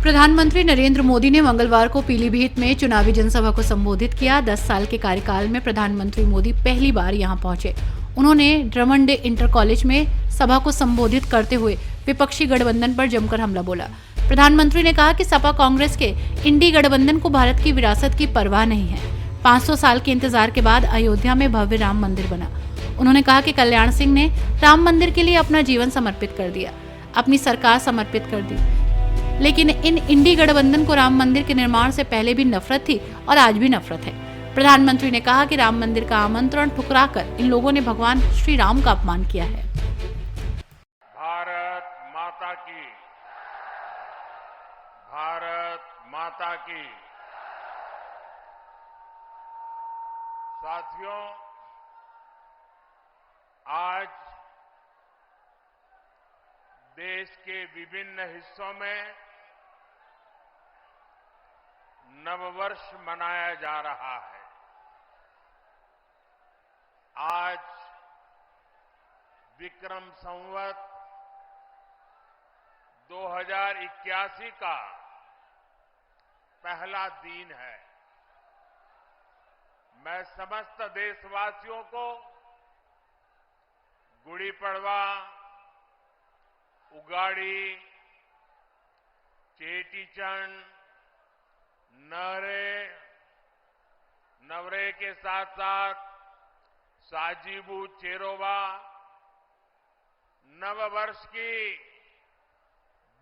प्रधानमंत्री नरेंद्र मोदी ने मंगलवार को पीलीभीत में चुनावी जनसभा को संबोधित किया। 10 साल के कार्यकाल में प्रधानमंत्री मोदी पहली बार यहां पहुंचे। उन्होंने ड्रमंड इंटर कॉलेज में सभा को संबोधित करते हुए विपक्षी गठबंधन पर जमकर हमला बोला। प्रधानमंत्री ने कहा कि सपा कांग्रेस के इंडी गठबंधन को भारत की विरासत की परवाह नहीं है। 500 साल के इंतजार के बाद अयोध्या में भव्य राम मंदिर बना। उन्होंने कहा कि कल्याण सिंह ने राम मंदिर के लिए अपना जीवन समर्पित कर दिया, अपनी सरकार समर्पित कर दी, लेकिन इन इंडी गठबंधन को राम मंदिर के निर्माण से पहले भी नफरत थी और आज भी नफरत है। प्रधानमंत्री ने कहा कि राम मंदिर का आमंत्रण ठुकराकर इन लोगों ने भगवान श्री राम का अपमान किया है। भारत माता की, भारत माता की। साथियों, आज देश के विभिन्न हिस्सों में नववर्ष मनाया जा रहा है। आज विक्रम संवत 2081 का पहला दिन है। मैं समस्त देशवासियों को गुड़ी पड़वा, उगाड़ी, चेटीचंड, नवरे के साथ साथ साजीबू चेरोवा नववर्ष की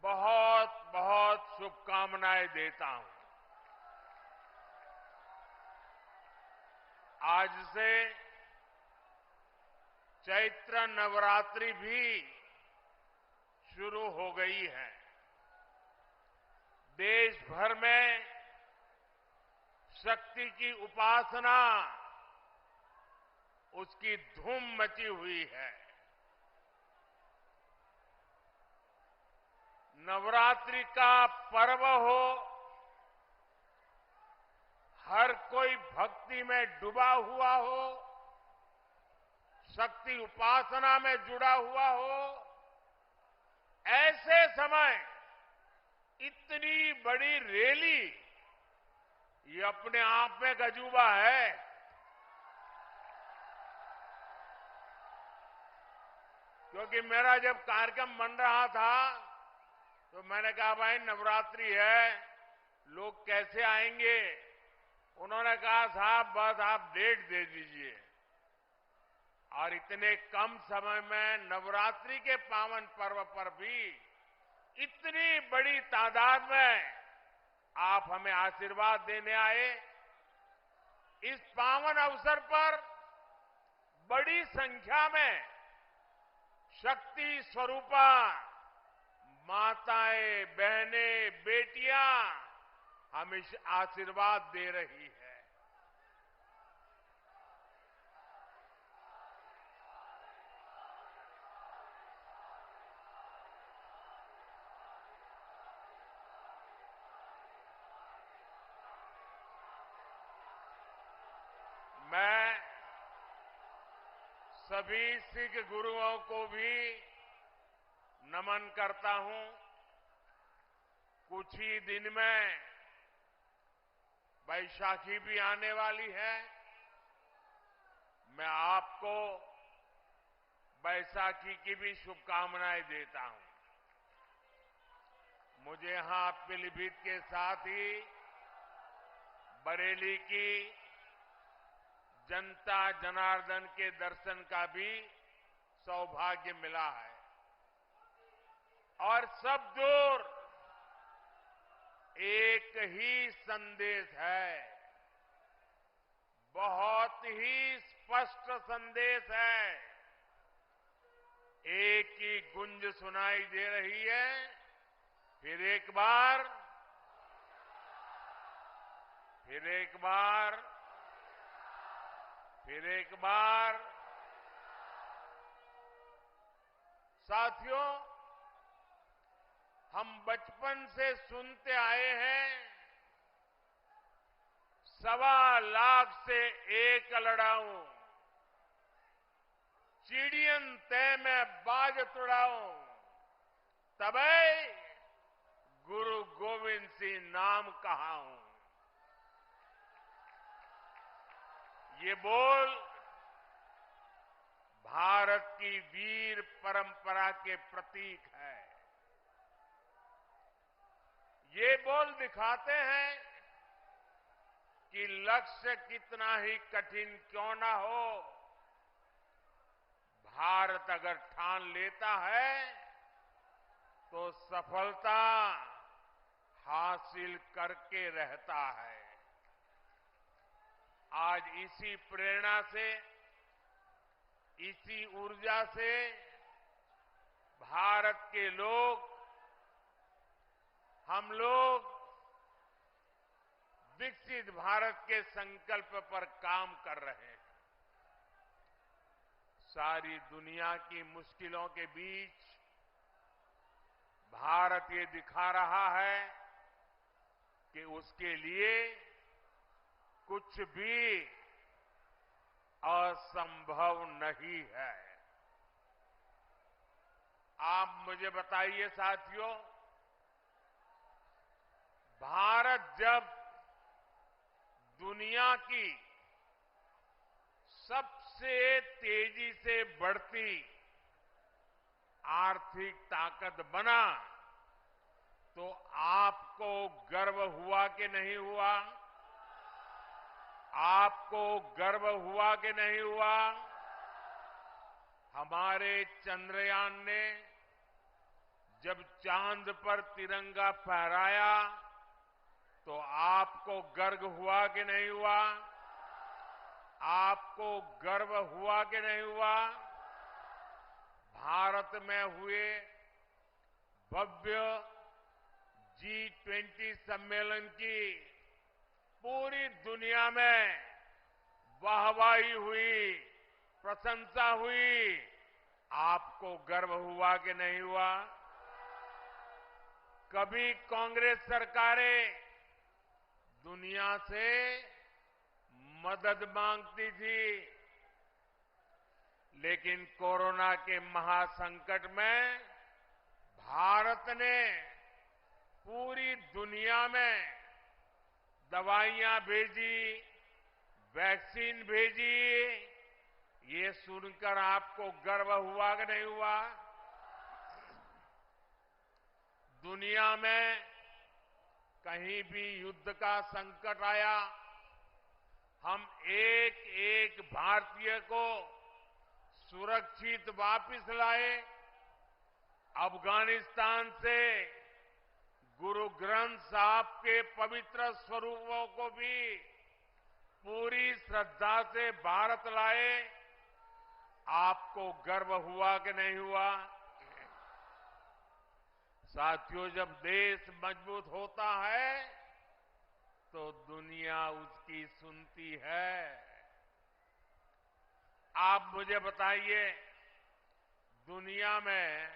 बहुत बहुत शुभकामनाएं देता हूं। आज से चैत्र नवरात्रि भी शुरू हो गई है। देश भर में शक्ति की उपासना, उसकी धूम मची हुई है। नवरात्रि का पर्व हो, हर कोई भक्ति में डूबा हुआ हो, शक्ति उपासना में जुड़ा हुआ हो, ऐसे समय इतनी बड़ी रैली, ये अपने आप में गजूबा है। क्योंकि मेरा जब कार्यक्रम बन रहा था तो मैंने कहा भाई नवरात्रि है, लोग कैसे आएंगे। उन्होंने कहा साहब बस आप डेट दे दीजिए। और इतने कम समय में नवरात्रि के पावन पर्व पर भी इतनी बड़ी तादाद में आप हमें आशीर्वाद देने आए। इस पावन अवसर पर बड़ी संख्या में शक्ति स्वरूपा माताएं, बहनें, बेटियां हमें आशीर्वाद दे रही है। मैं सभी सिख गुरुओं को भी नमन करता हूं। कुछ ही दिन में बैसाखी भी आने वाली है। मैं आपको बैसाखी की भी शुभकामनाएं देता हूं। मुझे यहां पीलीभीत के साथ ही बरेली की जनता जनार्दन के दर्शन का भी सौभाग्य मिला है। और सब दूर एक ही संदेश है, बहुत ही स्पष्ट संदेश है। एक ही गुंज सुनाई दे रही है, फिर एक बार, फिर एक बार, फिर एक बार। साथियों, हम बचपन से सुनते आए हैं, 1.25 लाख से एक लड़ाऊं, चिड़ियन तय में बाज तुड़ाऊं, तबै गुरु गोविंद सिंह नाम कहा हूं। ये बोल भारत की वीर परंपरा के प्रतीक है। ये बोल दिखाते हैं कि लक्ष्य कितना ही कठिन क्यों ना हो, भारत अगर ठान लेता है तो सफलता हासिल करके रहता है। आज इसी प्रेरणा से, इसी ऊर्जा से भारत के लोग, हम लोग विकसित भारत के संकल्प पर काम कर रहे हैं। सारी दुनिया की मुश्किलों के बीच भारत ये दिखा रहा है कि उसके लिए कुछ भी असंभव नहीं है। आप मुझे बताइए साथियों, भारत जब दुनिया की सबसे तेजी से बढ़ती आर्थिक ताकत बना तो आपको गर्व हुआ कि नहीं हुआ? आपको गर्व हुआ कि नहीं हुआ? हमारे चंद्रयान ने जब चांद पर तिरंगा फहराया तो आपको गर्व हुआ कि नहीं हुआ? आपको गर्व हुआ कि नहीं हुआ? भारत में हुए भव्य G20 सम्मेलन की पूरी दुनिया में वाहवाही हुई, प्रशंसा हुई। आपको गर्व हुआ कि नहीं हुआ? कभी कांग्रेस सरकारें दुनिया से मदद मांगती थी, लेकिन कोरोना के महासंकट में भारत ने पूरी दुनिया में दवाइयां भेजी, वैक्सीन भेजी। ये सुनकर आपको गर्व हुआ कि नहीं हुआ? दुनिया में कहीं भी युद्ध का संकट आया, हम एक एक भारतीय को सुरक्षित वापस लाए। अफगानिस्तान से गुरु ग्रंथ साहब के पवित्र स्वरूपों को भी पूरी श्रद्धा से भारत लाए। आपको गर्व हुआ कि नहीं हुआ? साथियों, जब देश मजबूत होता है तो दुनिया उसकी सुनती है। आप मुझे बताइए, दुनिया में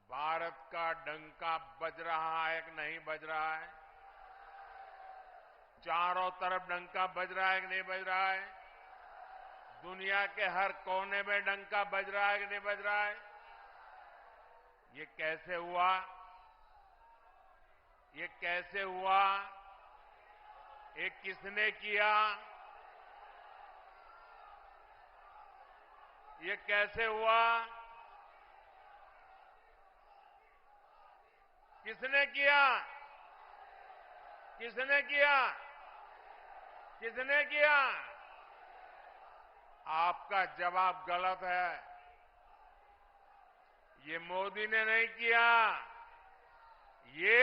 भारत का डंका बज रहा है कि नहीं बज रहा है? चारों तरफ डंका बज रहा है कि नहीं बज रहा है? दुनिया के हर कोने में डंका बज रहा है कि नहीं बज रहा है? ये कैसे हुआ? ये कैसे हुआ? ये किसने किया? ये कैसे हुआ? किसने किया? किसने किया? किसने किया? आपका जवाब गलत है। ये मोदी ने नहीं किया, ये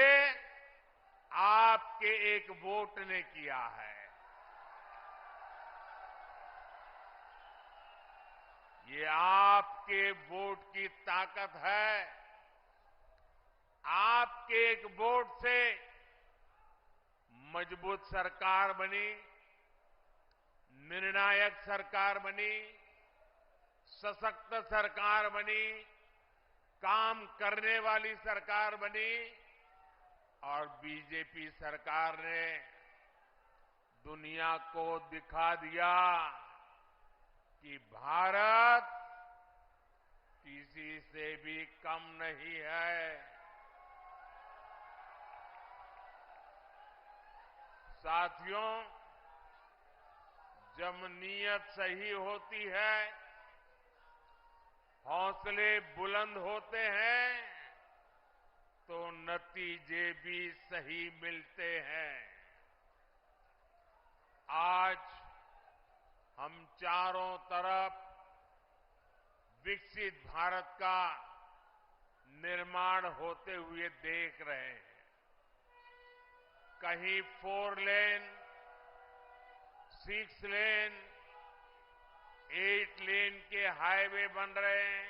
आपके एक वोट ने किया है। ये आपके वोट की ताकत है। आपके एक वोट से मजबूत सरकार बनी, निर्णायक सरकार बनी, सशक्त सरकार बनी, काम करने वाली सरकार बनी। और बीजेपी सरकार ने दुनिया को दिखा दिया कि भारत किसी से भी कम नहीं है। साथियों, जब नीयत सही होती है, हौसले बुलंद होते हैं, तो नतीजे भी सही मिलते हैं। आज हम चारों तरफ विकसित भारत का निर्माण होते हुए देख रहे हैं। कहीं 4 लेन, 6 लेन, 8 लेन के हाईवे बन रहे हैं,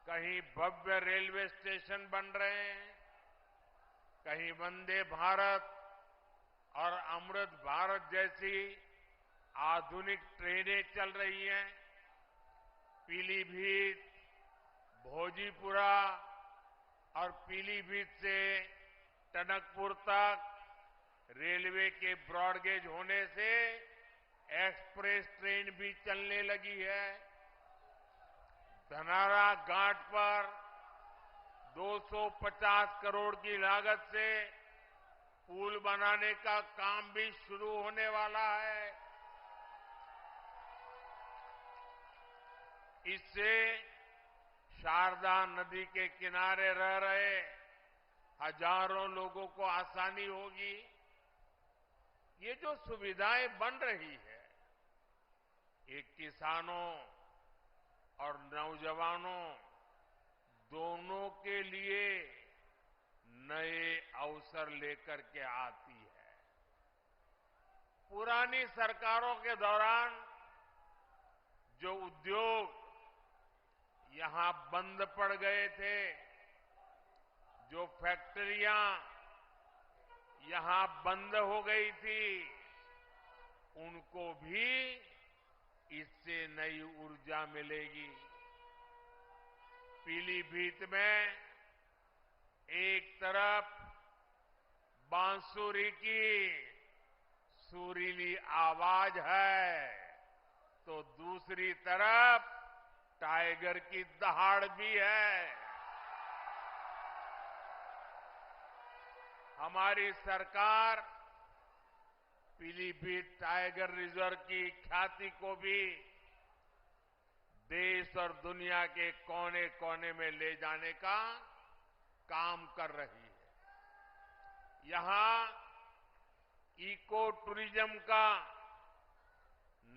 कहीं भव्य रेलवे स्टेशन बन रहे हैं, कहीं वंदे भारत और अमृत भारत जैसी आधुनिक ट्रेनें चल रही हैं। पीलीभीत, भोजीपुरा और पीलीभीत से टनकपुर तक रेलवे के ब्रॉडगेज होने से एक्सप्रेस ट्रेन भी चलने लगी है। धनारा घाट पर 250 करोड़ की लागत से पुल बनाने का काम भी शुरू होने वाला है। इससे शारदा नदी के किनारे रह रहे हजारों लोगों को आसानी होगी। ये जो सुविधाएं बन रही है, ये किसानों और नौजवानों दोनों के लिए नए अवसर लेकर के आती है। पुरानी सरकारों के दौरान जो उद्योग यहां बंद पड़ गए थे, जो फैक्ट्रियां यहां बंद हो गई थी, उनको भी इससे नई ऊर्जा मिलेगी। पीलीभीत में एक तरफ बांसुरी की सुरीली आवाज है, तो दूसरी तरफ टाइगर की दहाड़ भी है। हमारी सरकार पीलीभीत टाइगर रिजर्व की ख्याति को भी देश और दुनिया के कोने कोने में ले जाने का काम कर रही है। यहां इको टूरिज्म का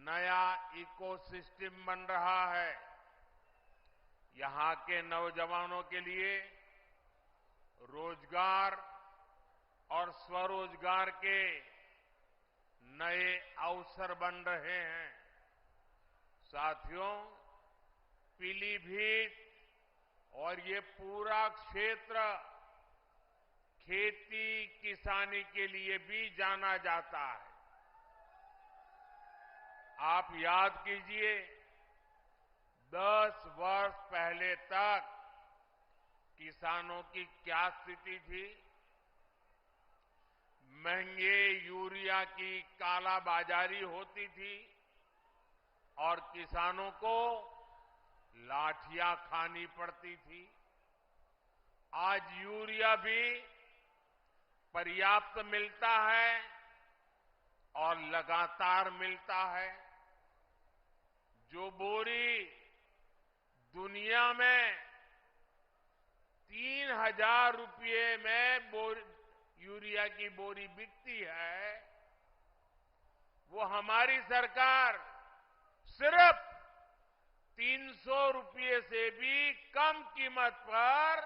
नया इकोसिस्टम बन रहा है। यहां के नौजवानों के लिए रोजगार और स्वरोजगार के नए अवसर बन रहे हैं। साथियों, पीलीभीत और ये पूरा क्षेत्र खेती किसानी के लिए भी जाना जाता है। आप याद कीजिए, 10 वर्ष पहले तक किसानों की क्या स्थिति थी। महंगे यूरिया की कालाबाजारी होती थी और किसानों को लाठियां खानी पड़ती थी। आज यूरिया भी पर्याप्त मिलता है और लगातार मिलता है। जो बोरी दुनिया में 3,000 रुपये में यूरिया की बोरी बिकती है, वो हमारी सरकार सिर्फ 300 रुपये से भी कम कीमत पर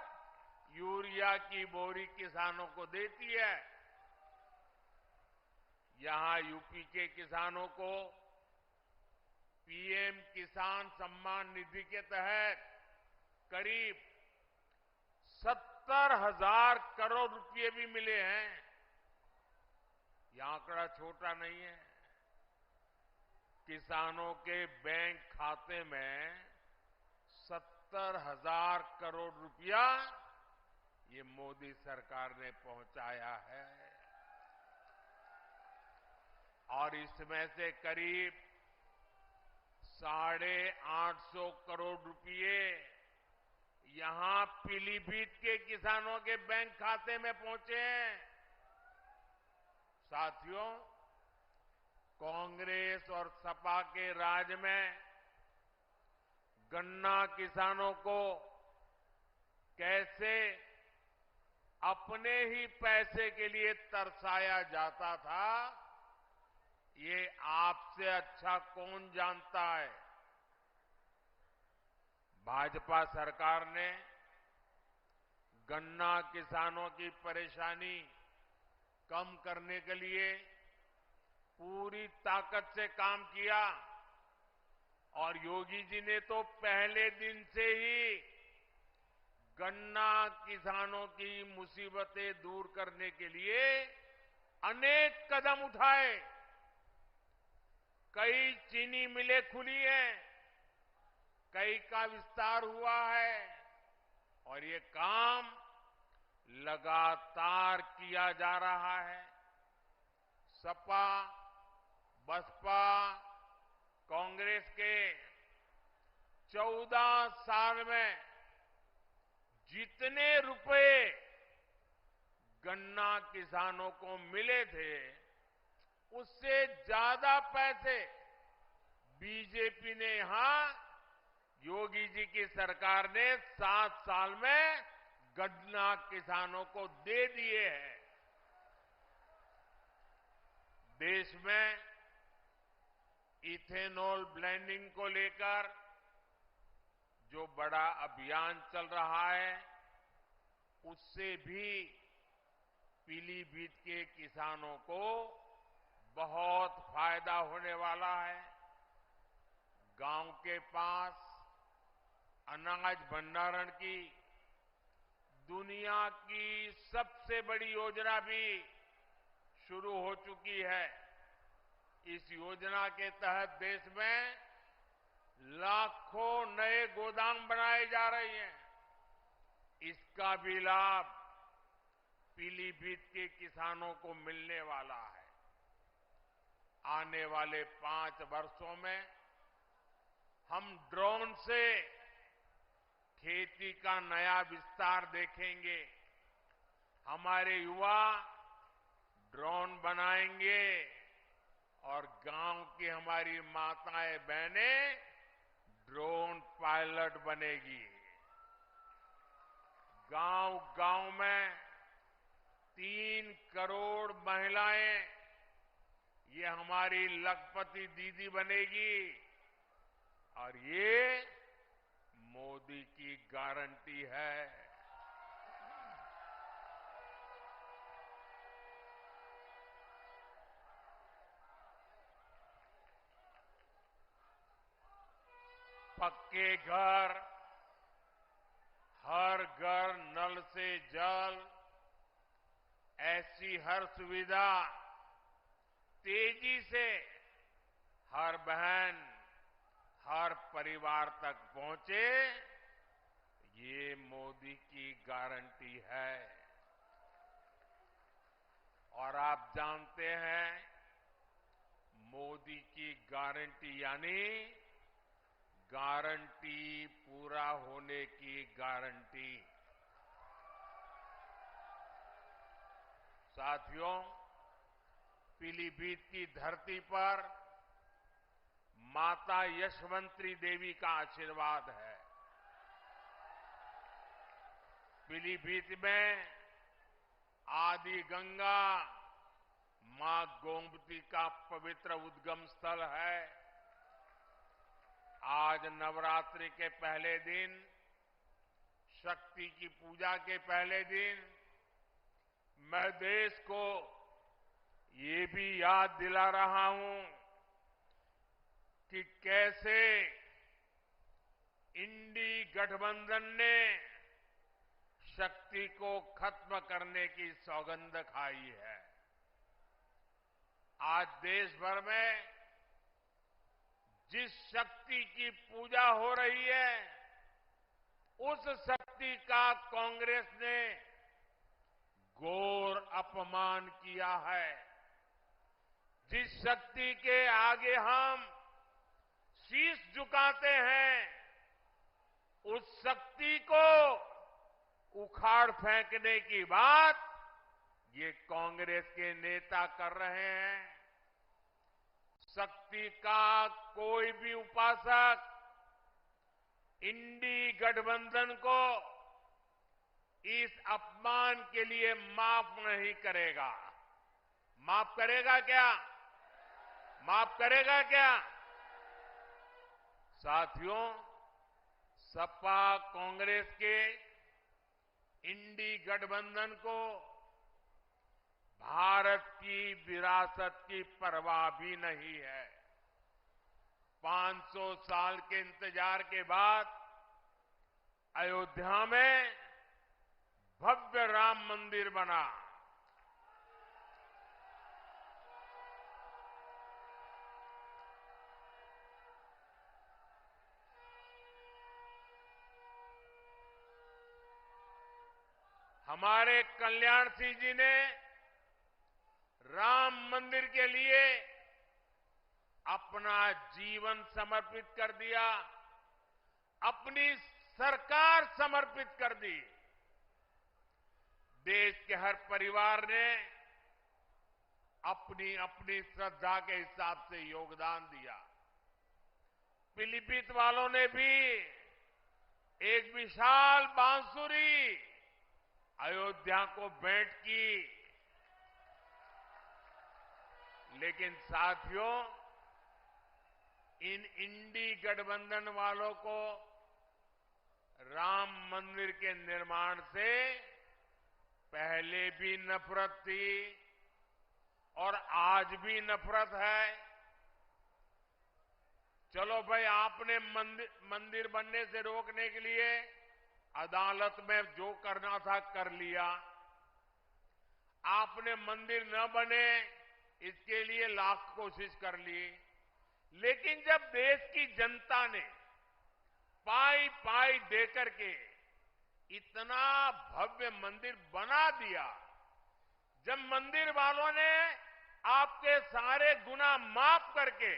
यूरिया की बोरी किसानों को देती है। यहां यूपी के किसानों को पीएम किसान सम्मान निधि के तहत करीब 70,000 करोड़ रुपए भी मिले हैं। यह आंकड़ा छोटा नहीं है। किसानों के बैंक खाते में 70,000 करोड़ रुपया ये मोदी सरकार ने पहुंचाया है और इसमें से करीब 850 करोड़ रुपये यहां पीलीभीत के किसानों के बैंक खाते में पहुंचे हैं। साथियों, कांग्रेस और सपा के राज में गन्ना किसानों को कैसे अपने ही पैसे के लिए तरसाया जाता था, ये आपसे अच्छा कौन जानता है। भाजपा सरकार ने गन्ना किसानों की परेशानी कम करने के लिए पूरी ताकत से काम किया और योगी जी ने तो पहले दिन से ही गन्ना किसानों की मुसीबतें दूर करने के लिए अनेक कदम उठाए। कई चीनी मिलें खुली हैं, कई का विस्तार हुआ है और ये काम लगातार किया जा रहा है। सपा, बसपा, कांग्रेस के 14 साल में जितने रुपए गन्ना किसानों को मिले थे, उससे ज्यादा पैसे बीजेपी ने यहां योगी जी की सरकार ने 7 साल में गन्ना किसानों को दे दिए हैं। देश में इथेनॉल ब्लेंडिंग को लेकर जो बड़ा अभियान चल रहा है, उससे भी पीलीभीत के किसानों को बहुत फायदा होने वाला है। गांव के पास अनाज भंडारण की दुनिया की सबसे बड़ी योजना भी शुरू हो चुकी है। इस योजना के तहत देश में लाखों नए गोदाम बनाए जा रहे हैं। इसका भी लाभ पीलीभीत के किसानों को मिलने वाला है। आने वाले 5 वर्षों में हम ड्रोन से खेती का नया विस्तार देखेंगे। हमारे युवा ड्रोन बनाएंगे और गांव की हमारी माताएं बहनें ड्रोन पायलट बनेगी। गांव-गांव में 3 करोड़ महिलाएं ये हमारी लखपति दीदी बनेगी और ये मोदी की गारंटी है। पक्के घर, हर घर नल से जल, ऐसी हर सुविधा तेजी से हर बहन, हर परिवार तक पहुंचे, ये मोदी की गारंटी है। और आप जानते हैं, मोदी की गारंटी यानी गारंटी पूरा होने की गारंटी। साथियों, पीलीभीत की धरती पर माता यशवंती देवी का आशीर्वाद है। पीलीभीत में आदि गंगा मां गोमती का पवित्र उद्गम स्थल है। आज नवरात्रि के पहले दिन, शक्ति की पूजा के पहले दिन, मैं देश को ये भी याद दिला रहा हूं कि कैसे इंडी गठबंधन ने शक्ति को खत्म करने की सौगंध खाई है। आज देश भर में जिस शक्ति की पूजा हो रही है, उस शक्ति का कांग्रेस ने घोर अपमान किया है। जिस शक्ति के आगे हम शीश झुकाते हैं, उस शक्ति को उखाड़ फेंकने की बात ये कांग्रेस के नेता कर रहे हैं। शक्ति का कोई भी उपासक इंडी गठबंधन को इस अपमान के लिए माफ नहीं करेगा। माफ करेगा क्या? माफ करेगा क्या? साथियों, सपा कांग्रेस के इंडी गठबंधन को भारत की विरासत की परवाह भी नहीं है। 500 साल के इंतजार के बाद अयोध्या में भव्य राम मंदिर बना। हमारे कल्याण सिंह जी ने राम मंदिर के लिए अपना जीवन समर्पित कर दिया, अपनी सरकार समर्पित कर दी। देश के हर परिवार ने अपनी अपनी श्रद्धा के हिसाब से योगदान दिया। पीलीभीत वालों ने भी एक विशाल बांसुरी अयोध्या को भेंट की। लेकिन साथियों, इन इंडी गठबंधन वालों को राम मंदिर के निर्माण से पहले भी नफरत थी और आज भी नफरत है। चलो भाई, आपने मंदिर बनने से रोकने के लिए अदालत में जो करना था कर लिया। आपने मंदिर न बने इसके लिए लाख कोशिश कर ली। लेकिन जब देश की जनता ने पाई पाई देकर के इतना भव्य मंदिर बना दिया, जब मंदिर वालों ने आपके सारे गुनाह माफ करके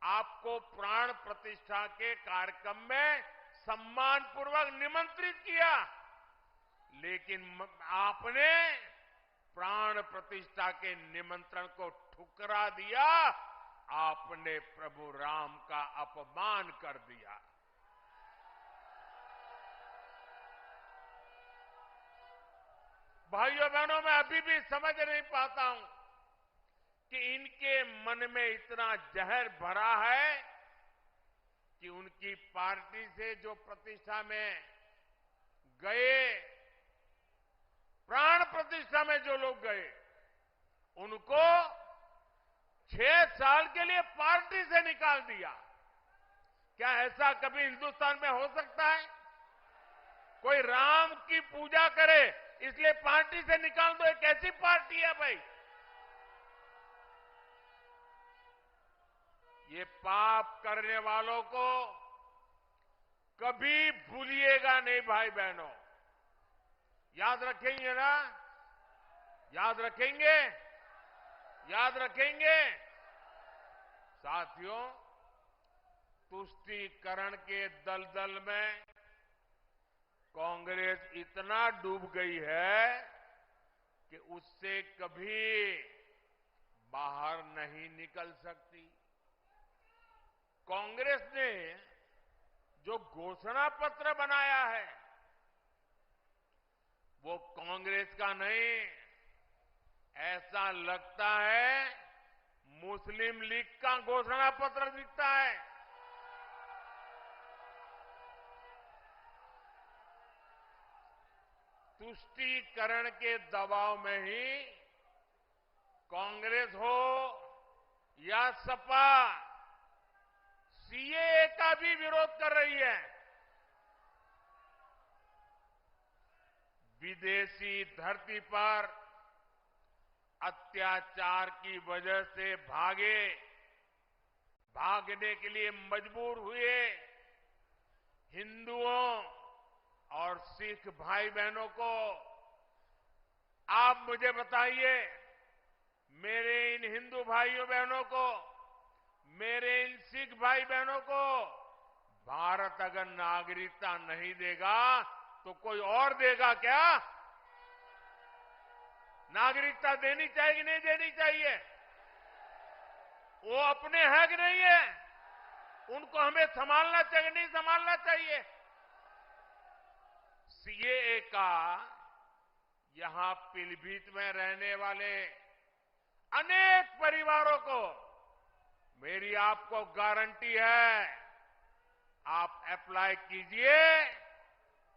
आपको प्राण प्रतिष्ठा के कार्यक्रम में सम्मानपूर्वक निमंत्रित किया, लेकिन आपने प्राण प्रतिष्ठा के निमंत्रण को ठुकरा दिया। आपने प्रभु राम का अपमान कर दिया। भाइयों बहनों, मैं अभी भी समझ नहीं पाता हूं कि इनके मन में इतना जहर भरा है कि उनकी पार्टी से जो प्रतिष्ठा में गए, प्राण प्रतिष्ठा में जो लोग गए, उनको 6 साल के लिए पार्टी से निकाल दिया। क्या ऐसा कभी हिंदुस्तान में हो सकता है? कोई राम की पूजा करे इसलिए पार्टी से निकाल दो? एक ऐसी पार्टी है भाई? ये पाप करने वालों को कभी भूलिएगा नहीं भाई बहनों। याद रखेंगे ना? याद रखेंगे? याद रखेंगे? साथियों, तुष्टीकरण के दलदल में कांग्रेस इतना डूब गई है कि उससे कभी बाहर नहीं निकल सकती। कांग्रेस ने जो घोषणा पत्र बनाया है वो कांग्रेस का नहीं, ऐसा लगता है मुस्लिम लीग का घोषणा पत्र दिखता है। तुष्टीकरण के दबाव में ही कांग्रेस हो या सपा सीएए का भी विरोध कर रही है। विदेशी धरती पर अत्याचार की वजह से भागने के लिए मजबूर हुए हिंदुओं और सिख भाई बहनों को आप मुझे बताइए, मेरे इन हिंदू भाइयों बहनों को, मेरे इन सिख भाई बहनों को भारत अगर नागरिकता नहीं देगा तो कोई और देगा क्या? नागरिकता देनी चाहिए कि नहीं देनी चाहिए? वो अपने है कि नहीं है? उनको हमें संभालना चाहिए नहीं संभालना चाहिए? सीएए का यहां पीलीभीत में रहने वाले अनेक परिवारों को मेरी आपको गारंटी है, आप अप्लाई कीजिए,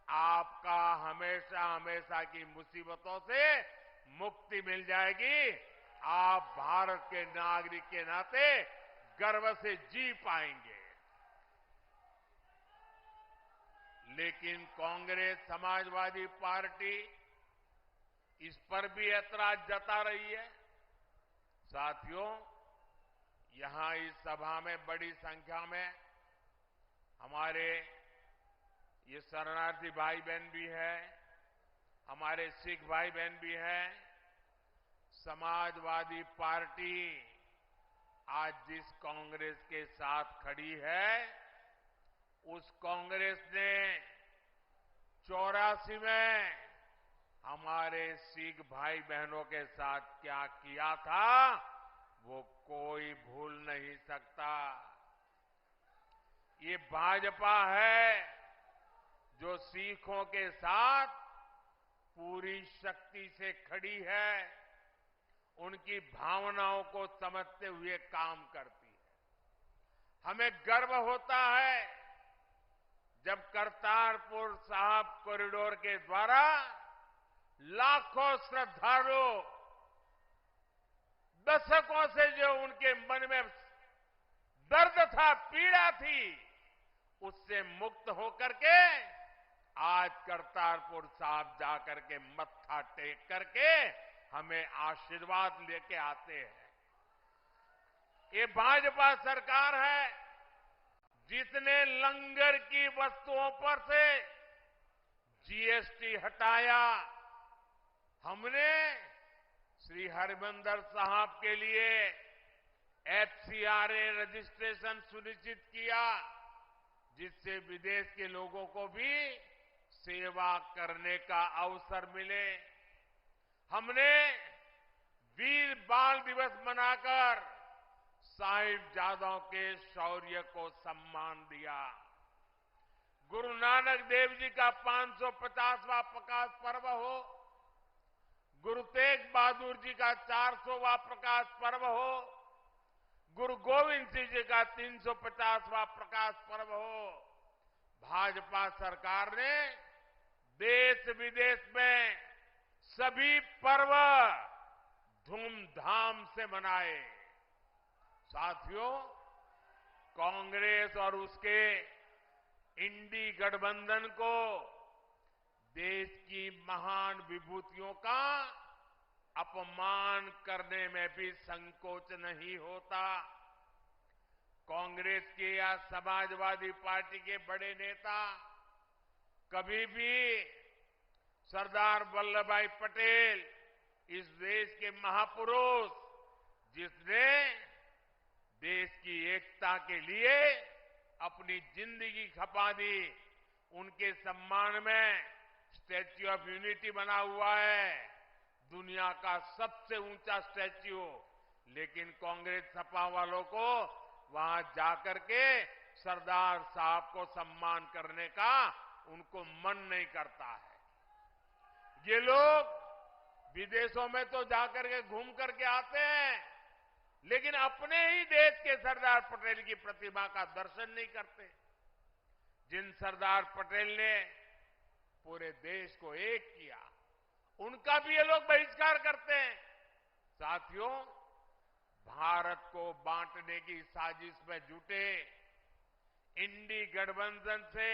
आपका हमेशा हमेशा की मुसीबतों से मुक्ति मिल जाएगी। आप भारत के नागरिक के नाते गर्व से जी पाएंगे। लेकिन कांग्रेस समाजवादी पार्टी इस पर भी ऐतराज जता रही है। साथियों, यहां इस सभा में बड़ी संख्या में हमारे ये शरणार्थी भाई बहन भी है, हमारे सिख भाई बहन भी हैं। समाजवादी पार्टी आज जिस कांग्रेस के साथ खड़ी है, उस कांग्रेस ने 84 में हमारे सिख भाई बहनों के साथ क्या किया था, वो कोई भूल नहीं सकता। ये भाजपा है जो सिखों के साथ पूरी शक्ति से खड़ी है, उनकी भावनाओं को समझते हुए काम करती है। हमें गर्व होता है जब करतारपुर साहिब कॉरिडोर के द्वारा लाखों श्रद्धालु दशकों से जो उनके मन में दर्द था, पीड़ा थी, उससे मुक्त होकर के आज करतारपुर साहिब जाकर के मत्था टेक करके हमें आशीर्वाद लेके आते हैं। ये भाजपा सरकार है जिसने लंगर की वस्तुओं पर से जीएसटी हटाया। हमने श्री हरिमंदिर साहिब के लिए एफसीआरए रजिस्ट्रेशन सुनिश्चित किया, जिससे विदेश के लोगों को भी सेवा करने का अवसर मिले। हमने वीर बाल दिवस मनाकर साहिबजादों के शौर्य को सम्मान दिया। गुरु नानक देव जी का 550वां प्रकाश पर्व हो, गुरु तेग बहादुर जी का 400वां प्रकाश पर्व हो, गुरु गोविंद सिंह जी का 350वां प्रकाश पर्व हो, भाजपा सरकार ने देश विदेश में सभी पर्व धूमधाम से मनाए। साथियों, कांग्रेस और उसके इंडी गठबंधन को देश की महान विभूतियों का अपमान करने में भी संकोच नहीं होता। कांग्रेस के या समाजवादी पार्टी के बड़े नेता कभी भी सरदार वल्लभ भाई पटेल, इस देश के महापुरुष जिसने देश की एकता के लिए अपनी जिंदगी खपा दी, उनके सम्मान में स्टैच्यू ऑफ यूनिटी बना हुआ है, दुनिया का सबसे ऊंचा स्टैच्यू। लेकिन कांग्रेस सपा वालों को वहां जाकर के सरदार साहब को सम्मान करने का उनको मन नहीं करता है। ये लोग विदेशों में तो जाकर के घूम करके आते हैं, लेकिन अपने ही देश के सरदार पटेल की प्रतिमा का दर्शन नहीं करते, जिन सरदार पटेल ने पूरे देश को एक किया, उनका भी ये लोग बहिष्कार करते हैं। साथियों, भारत को बांटने की साजिश में जुटे इंडी गठबंधन से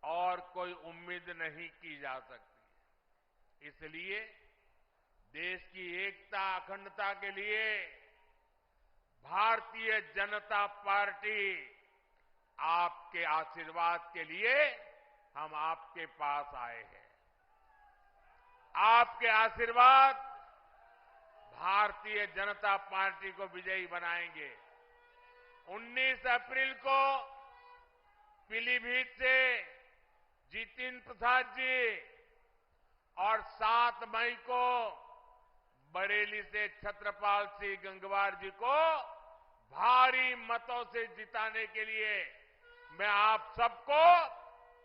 और कोई उम्मीद नहीं की जा सकती। इसलिए देश की एकता अखंडता के लिए भारतीय जनता पार्टी आपके आशीर्वाद के लिए हम आपके पास आए हैं। आपके आशीर्वाद भारतीय जनता पार्टी को विजयी बनाएंगे। 19 अप्रैल को पीलीभीत से जितिन प्रसाद जी और 7 मई को बरेली से छत्रपाल सिंह गंगवार जी को भारी मतों से जिताने के लिए मैं आप सबको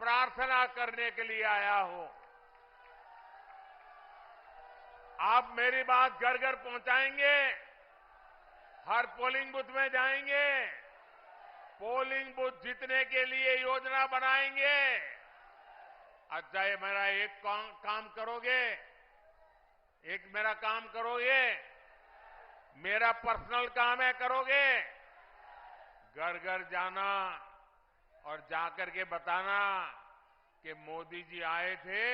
प्रार्थना करने के लिए आया हूं। आप मेरी बात घर घर पहुंचाएंगे, हर पोलिंग बूथ में जाएंगे, पोलिंग बूथ जीतने के लिए योजना बनाएंगे। अच्छा, ये मेरा एक काम करोगे, एक मेरा काम करोगे, मेरा पर्सनल काम है, करोगे? घर घर जाना और जाकर के बताना कि मोदी जी आए थे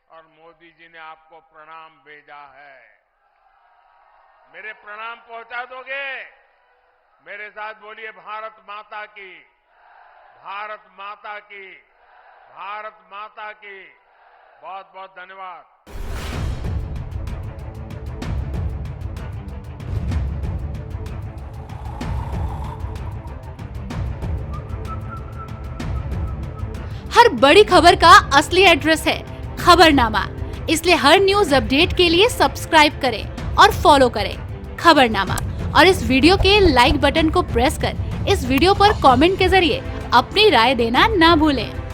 और मोदी जी ने आपको प्रणाम भेजा है। मेरे प्रणाम पहुंचा दोगे? मेरे साथ बोलिए, भारत माता की, भारत माता की, भारत माता की। बहुत बहुत धन्यवाद। हर बड़ी खबर का असली एड्रेस है खबरनामा। इसलिए हर न्यूज अपडेट के लिए सब्सक्राइब करें और फॉलो करें खबरनामा। और इस वीडियो के लाइक बटन को प्रेस कर इस वीडियो पर कमेंट के जरिए अपनी राय देना ना भूलें।